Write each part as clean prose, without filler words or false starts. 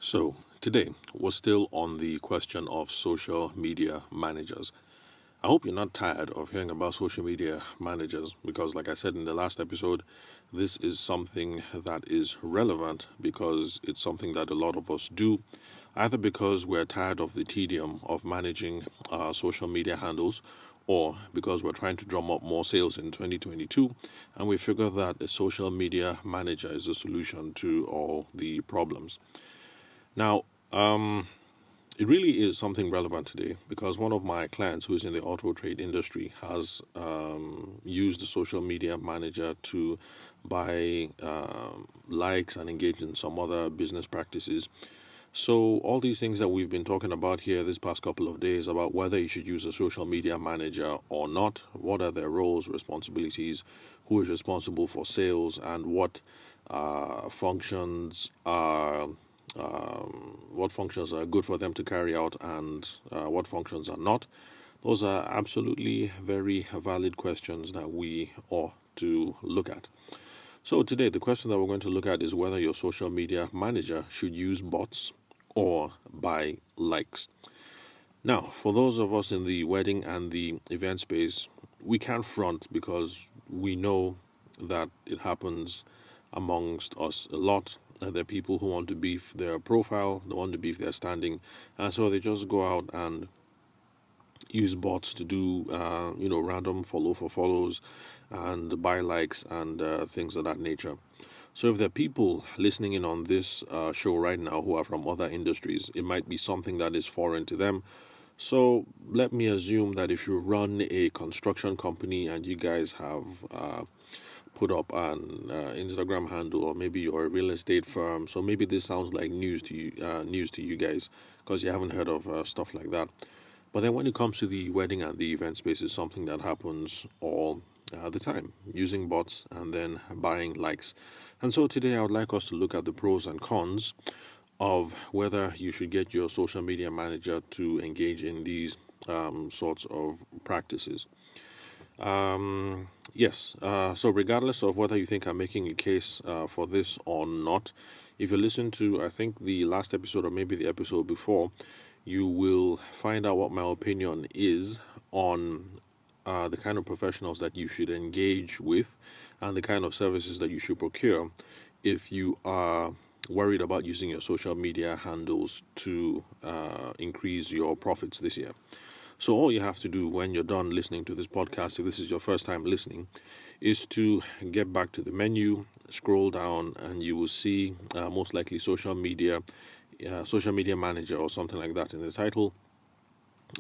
So, today we're still on the question of social media managers. I hope you're not tired of hearing about social media managers because, like I said in the last episode, this is something that is relevant because it's something that a lot of us do, either because we're tired of the tedium of managing social media handles or because we're trying to drum up more sales in 2022 and we figure that a social media manager is the solution to all the problems. Now, it really is something relevant today because one of my clients who is in the auto trade industry has used the social media manager to buy likes and engage in some other business practices. So, all these things that we've been talking about here this past couple of days about whether you should use a social media manager or not, what are their roles, responsibilities, who is responsible for sales, and functions are what functions are good for them to carry out and what functions are not. Those are absolutely very valid questions that we ought to look at. So, today, the question that we're going to look at is whether your social media manager should use bots or buy likes. Now, for those of us in the wedding and the event space, we can't front because we know that it happens amongst us a lot. There are people who want to beef their profile, they want to beef their standing, and so they just go out and use bots to do, random follow for follows and buy likes and things of that nature. So if there are people listening in on this show right now who are from other industries, it might be something that is foreign to them. So let me assume that if you run a construction company and you guys have put up an Instagram handle, or maybe you're a real estate firm, so maybe this sounds like news to you guys because you haven't heard of stuff like that. But then when it comes to the wedding and the event space, it's something that happens all the time, using bots and then buying likes. And so today I would like us to look at the pros and cons of whether you should get your social media manager to engage in these sorts of practices. Yes, so regardless of whether you think I'm making a case for this or not, if you listen to, I think, the last episode or maybe the episode before, you will find out what my opinion is on the kind of professionals that you should engage with and the kind of services that you should procure if you are worried about using your social media handles to increase your profits this year. So all you have to do when you're done listening to this podcast, if this is your first time listening, is to get back to the menu, scroll down, and you will see most likely social media manager or something like that in the title.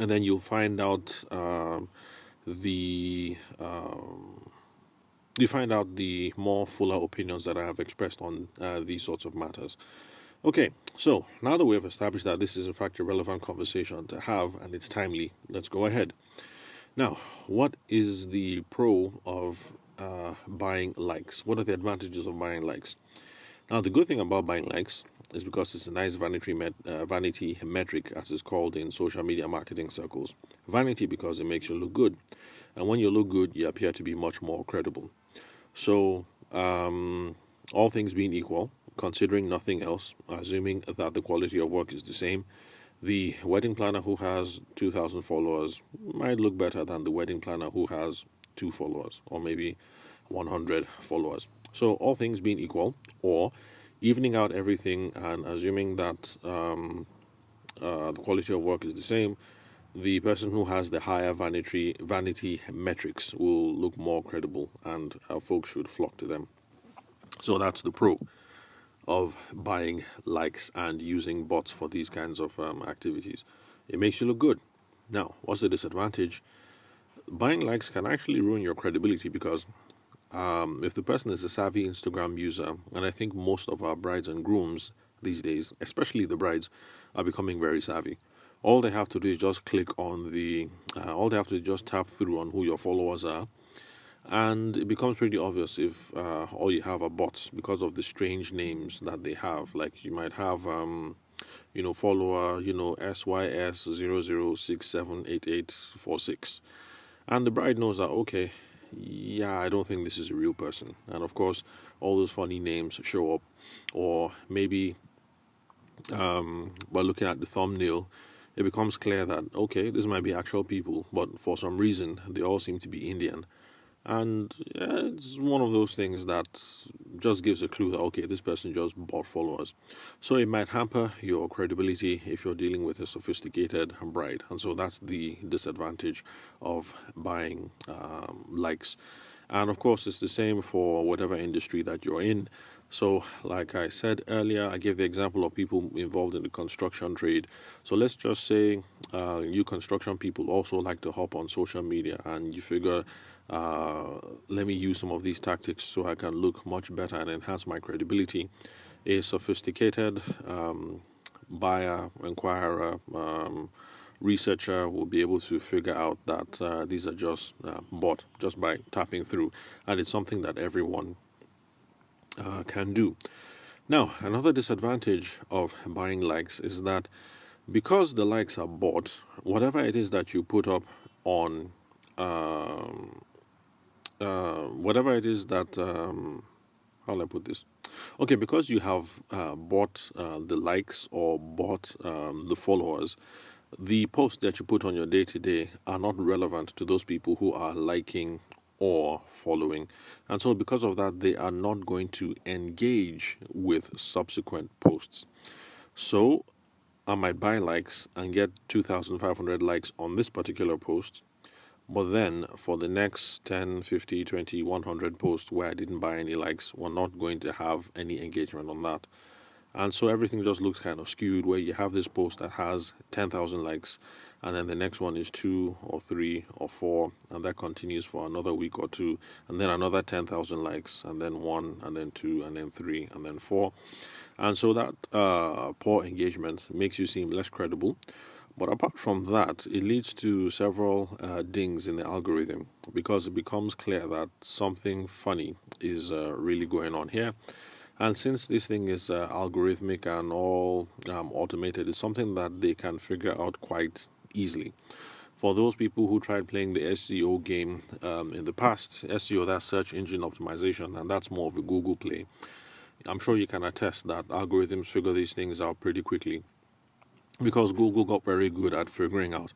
And then you'll find out the more fuller opinions that I have expressed on these sorts of matters. Okay, so now that we have established that this is in fact a relevant conversation to have and it's timely, let's go ahead. Now, what is the pro of buying likes? What are the advantages of buying likes? Now, the good thing about buying likes is because it's a nice vanity metric, as it's called in social media marketing circles. Vanity because it makes you look good. And when you look good, you appear to be much more credible. So, all things being equal, considering nothing else, assuming that the quality of work is the same, the wedding planner who has 2,000 followers might look better than the wedding planner who has 2 followers or maybe 100 followers. So all things being equal, or evening out everything and assuming that the quality of work is the same, the person who has the higher vanity metrics will look more credible and folks should flock to them. So that's the pro of buying likes and using bots for these kinds of activities. It makes you look good. Now, what's the disadvantage? Buying likes can actually ruin your credibility because if the person is a savvy Instagram user, and I think most of our brides and grooms these days, especially the brides, are becoming very savvy. All they have to do is just all they have to do is just tap through on who your followers are, and it becomes pretty obvious if all you have are bots because of the strange names that they have. Like you might have, follower, SYS00678846. And the bride knows that, okay, yeah, I don't think this is a real person. And of course, all those funny names show up. Or maybe by looking at the thumbnail, it becomes clear that, okay, this might be actual people, but for some reason, they all seem to be Indian. And yeah, it's one of those things that just gives a clue that, okay, this person just bought followers. So it might hamper your credibility if you're dealing with a sophisticated bride. And so that's the disadvantage of buying likes. And of course, it's the same for whatever industry that you're in. So, like I said earlier, I gave the example of people involved in the construction trade. So, let's just say you construction people also like to hop on social media and you figure, let me use some of these tactics so I can look much better and enhance my credibility. A sophisticated buyer, inquirer, researcher will be able to figure out that these are just bought just by tapping through, and it's something that everyone can do. Now, another disadvantage of buying likes is that because the likes are bought, whatever it is that you put up on, whatever it is that, how will I put this? Okay, because you have bought the likes or bought the followers, the posts that you put on your day to day are not relevant to those people who are liking or following. And so, because of that, they are not going to engage with subsequent posts. So, I might buy likes and get 2,500 likes on this particular post. But then for the next 10, 50, 20, 100 posts where I didn't buy any likes, we're not going to have any engagement on that. And so everything just looks kind of skewed where you have this post that has 10,000 likes and then the next one is 2 or 3 or 4 and that continues for another week or two and then another 10,000 likes and then 1 and then 2 and then 3 and then 4. And so that poor engagement makes you seem less credible. But apart from that, it leads to several dings in the algorithm because it becomes clear that something funny is really going on here. And since this thing is algorithmic and all automated, it's something that they can figure out quite easily. For those people who tried playing the SEO game in the past, SEO, that's search engine optimization, and that's more of a Google play. I'm sure you can attest that algorithms figure these things out pretty quickly because Google got very good at figuring out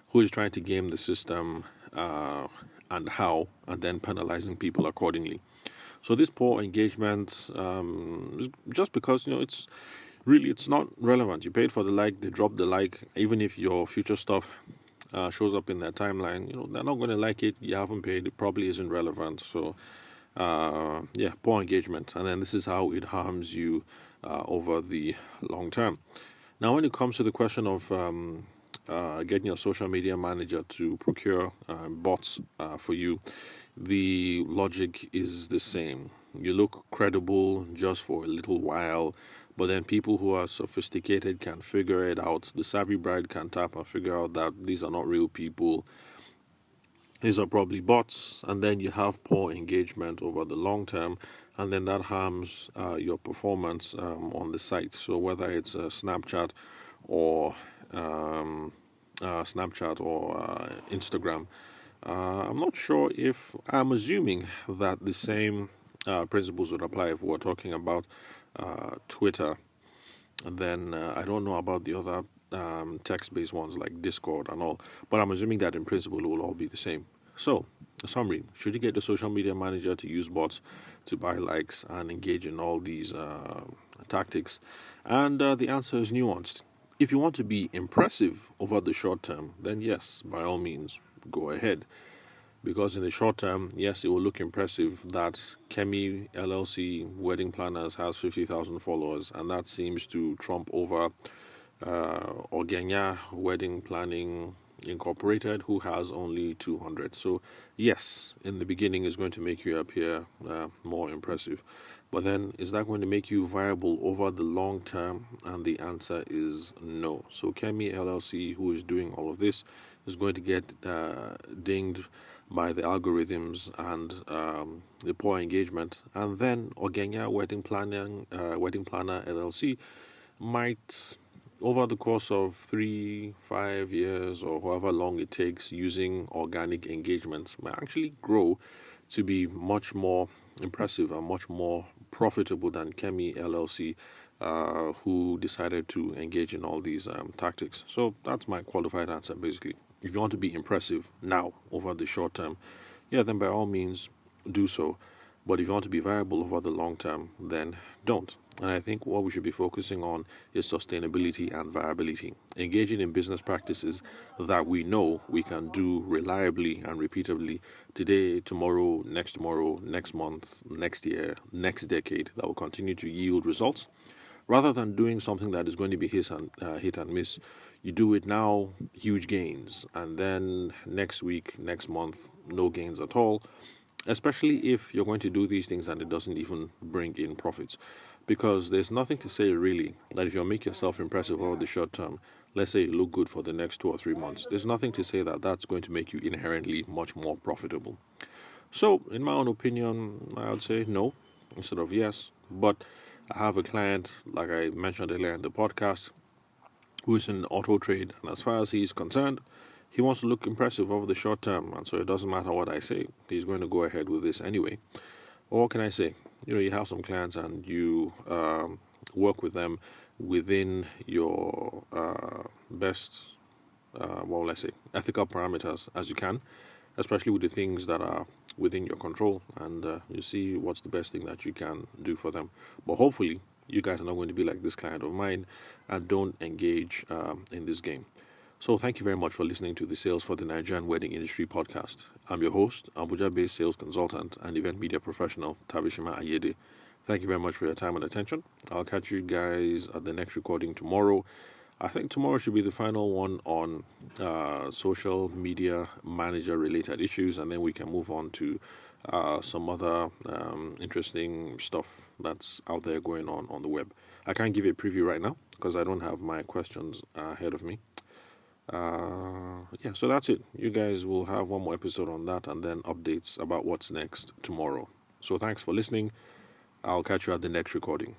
who is trying to game the system and how, and then penalizing people accordingly. So this poor engagement is just because it's not relevant. You paid for the like, they dropped the like. Even if your future stuff shows up in their timeline, they're not going to like it. You haven't paid. It probably isn't relevant. So poor engagement, and then this is how it harms you over the long term. Now, when it comes to the question of getting your social media manager to procure bots for you, the logic is the same. You look credible just for a little while, but then people who are sophisticated can figure it out. The savvy bride can tap and figure out that these are not real people. These are probably bots, and then you have poor engagement over the long term, and then that harms your performance on the site. So whether it's Snapchat or Instagram, I'm not sure if I'm assuming that the same principles would apply if we're talking about Twitter. And then I don't know about the other text-based ones like Discord and all, but I'm assuming that in principle it will all be the same. So, a summary: should you get the social media manager to use bots to buy likes and engage in all these tactics? And the answer is nuanced. If you want to be impressive over the short term, then yes, by all means, go ahead. Because in the short term, yes, it will look impressive that Kemi LLC Wedding Planners has 50,000 followers, and that seems to trump over Ogenya Wedding Planning Incorporated, who has only 200. So, yes, in the beginning, it's going to make you appear more impressive. But then, is that going to make you viable over the long term? And the answer is no. So, Kemi LLC, who is doing all of this, is going to get dinged by the algorithms and the poor engagement. And then Ogenya Wedding Planner LLC might, over the course of 3-5 years or however long it takes, using organic engagements, might actually grow to be much more impressive and much more profitable than Kemi LLC who decided to engage in all these tactics. So that's my qualified answer, basically. If you want to be impressive now over the short term, yeah, then by all means do so. But if you want to be viable over the long term, then don't. And I think what we should be focusing on is sustainability and viability. Engaging in business practices that we know we can do reliably and repeatably today, tomorrow, next month, next year, next decade, that will continue to yield results. Rather than doing something that is going to be hit and miss, you do it now, huge gains, and then next week, next month, no gains at all, especially if you're going to do these things and it doesn't even bring in profits. Because there's nothing to say really that if you make yourself impressive over the short term, let's say you look good for the next 2 or 3 months, there's nothing to say that that's going to make you inherently much more profitable. So, in my own opinion, I would say no instead of yes. But I have a client, like I mentioned earlier in the podcast, who is in auto trade, and as far as he's concerned, he wants to look impressive over the short term, and so it doesn't matter what I say, he's going to go ahead with this anyway. Or what can I say? You have some clients and you work with them within your best, let's say, ethical parameters as you can, especially with the things that are within your control, and you see what's the best thing that you can do for them. But hopefully, you guys are not going to be like this client of mine and don't engage in this game. So thank you very much for listening to the Sales for the Nigerian Wedding Industry podcast. I'm your host, Abuja-based sales consultant and event media professional, Tabishima Ayede. Thank you very much for your time and attention. I'll catch you guys at the next recording tomorrow. I think tomorrow should be the final one on social media manager related issues, and then we can move on to some other interesting stuff that's out there going on the web. I can't give you a preview right now because I don't have my questions ahead of me. So that's it. You guys will have one more episode on that and then updates about what's next tomorrow. So thanks for listening. I'll catch you at the next recording.